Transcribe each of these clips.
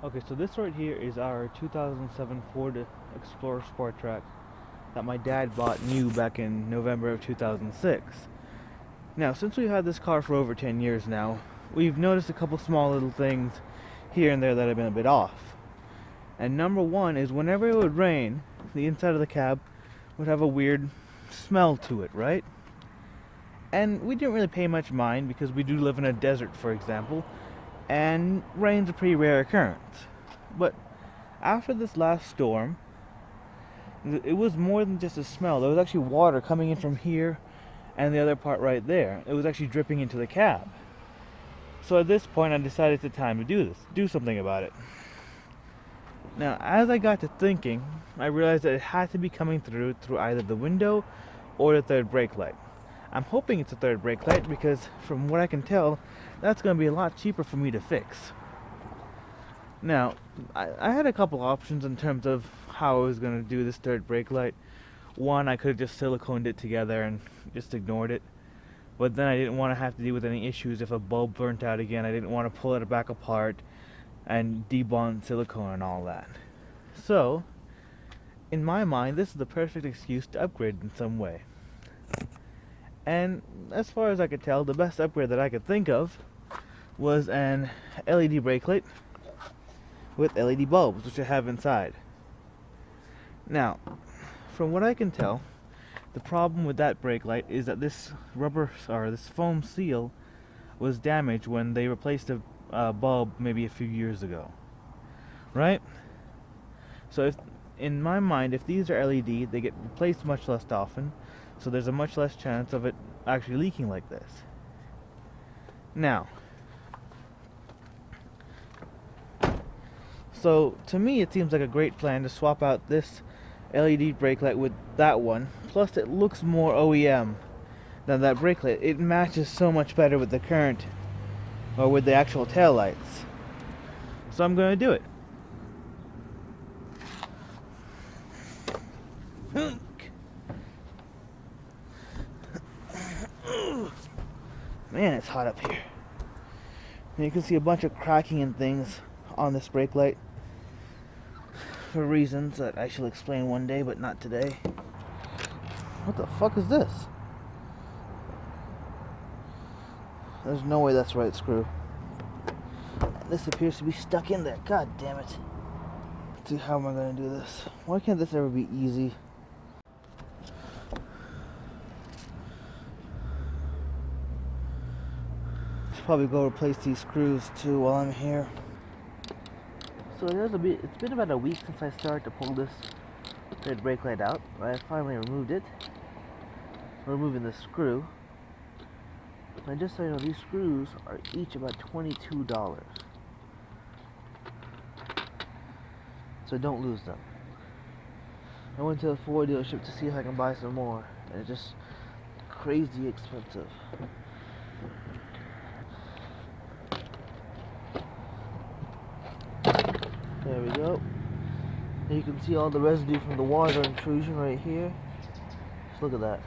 Okay, so this right here is our 2007 Ford Explorer Sport Trac that my dad bought new back in November of 2006. Now, since we've had this car for over 10 years now, we've noticed a couple small little things here and there that have been a bit off. And number one is whenever it would rain, the inside of the cab would have a weird smell to it, right? And we didn't really pay much mind because we do live in a desert, for example, and rain's a pretty rare occurrence. But after this last storm, it was more than just a smell. There was actually water coming in from here and the other part right there. It was actually dripping into the cab. So at this point I decided it's time to do something about it. Now, as I got to thinking, I realized that it had to be coming through either the window or the third brake light. I'm hoping it's a third brake light because from what I can tell, that's going to be a lot cheaper for me to fix. Now, I had a couple options in terms of how I was going to do this third brake light. One, I could have just siliconed it together and just ignored it. But then I didn't want to have to deal with any issues if a bulb burnt out again. I didn't want to pull it back apart and debond silicone and all that. So, in my mind, this is the perfect excuse to upgrade in some way. And as far as I could tell, the best upgrade that I could think of was an LED brake light with LED bulbs, which I have inside. Now, from what I can tell, the problem with that brake light is that this this foam seal was damaged when they replaced the bulb maybe a few years ago, right? So in my mind, if these are LED, they get replaced much less often, so there's a much less chance of it actually leaking like this. Now, so to me it seems like a great plan to swap out this LED brake light with that one, plus it looks more OEM than that brake light. It matches so much better with the current or with the actual tail lights. So I'm going to do it. Man, it's hot up here. And you can see a bunch of cracking and things on this brake light for reasons that I shall explain one day, but not today. What the fuck is this? There's no way that's the right screw. This appears to be stuck in there. God damn it. Let's see, how am I going to do this? Why can't this ever be easy? Should probably go replace these screws too while I'm here. So it's been about a week since I started to pull this third brake light out. I finally removed it. Removing the screw. And just so you know, these screws are each about $22. So don't lose them. I went to the Ford dealership to see if I can buy some more, and it's just crazy expensive. There we go. And you can see all the residue from the water intrusion right here. Just look at that.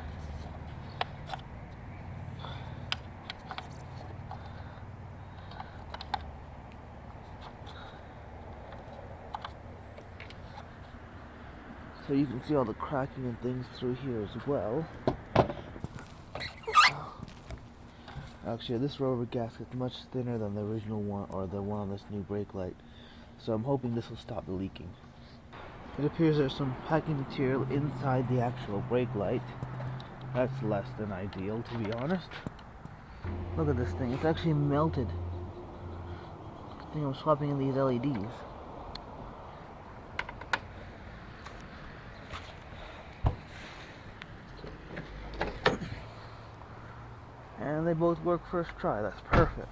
So you can see all the cracking and things through here as well. Actually, this rubber gasket's much thinner than the original one, or the one on this new brake light. So I'm hoping this will stop the leaking. It appears there's some packing material inside the actual brake light. That's less than ideal, to be honest. Look at this thing, it's actually melted. Good thing I'm swapping in these LEDs. And they both work first try. That's perfect.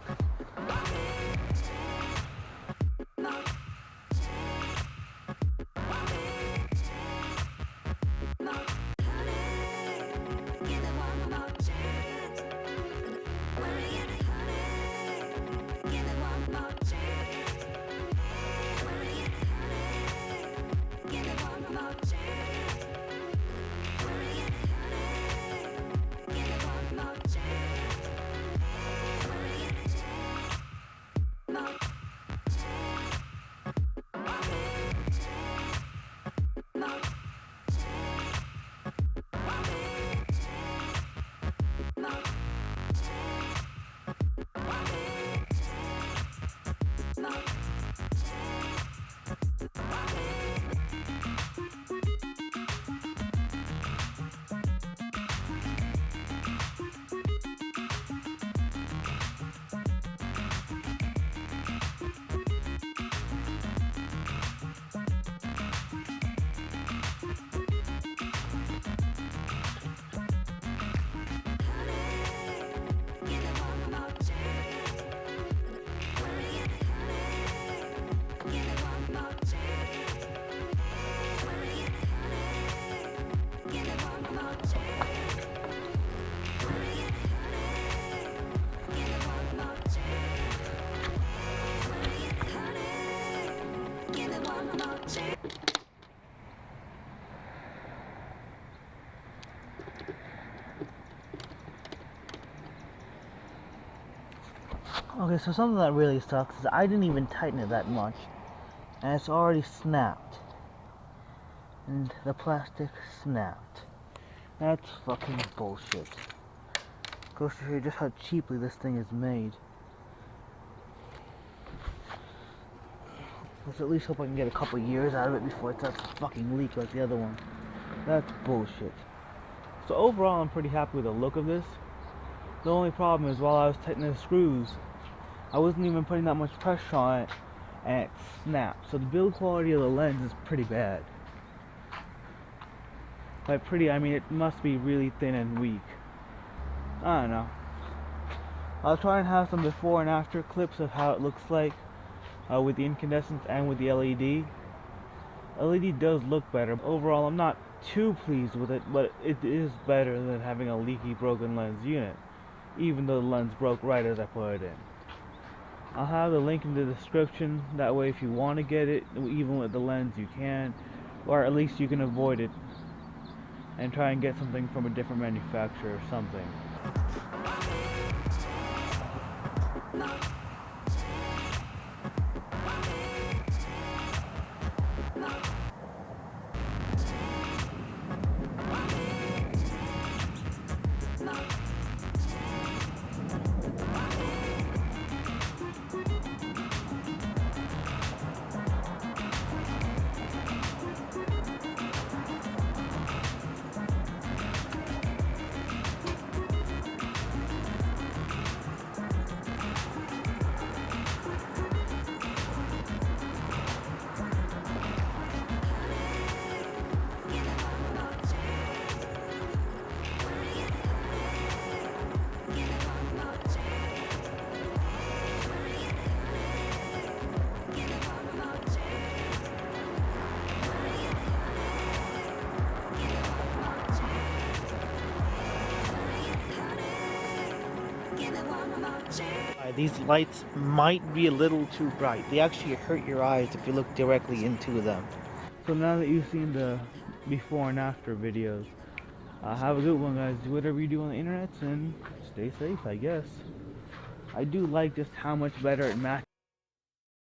Okay, so something that really sucks is I didn't even tighten it that much, and it's already snapped. And the plastic snapped. That's fucking bullshit. Goes to show you just how cheaply this thing is made. Let's at least hope I can get a couple years out of it before it starts to fucking leak like the other one. That's bullshit. So overall, I'm pretty happy with the look of this. The only problem is while I was tightening the screws, I wasn't even putting that much pressure on it, and it snapped. So the build quality of the lens is pretty bad. By pretty, I mean it must be really thin and weak. I don't know. I'll try and have some before and after clips of how it looks like with the incandescent and with the LED. LED does look better. Overall, I'm not too pleased with it, but it is better than having a leaky, broken lens unit, even though the lens broke right as I put it in. I'll have the link in the description, that way if you want to get it, even with the lens, you can, or at least you can avoid it and try and get something from a different manufacturer or something. These lights might be a little too bright. They actually hurt your eyes if you look directly into them. So now that you've seen the before and after videos, have a good one, guys. Do whatever you do on the internet and stay safe, I guess. I do like just how much better it matches.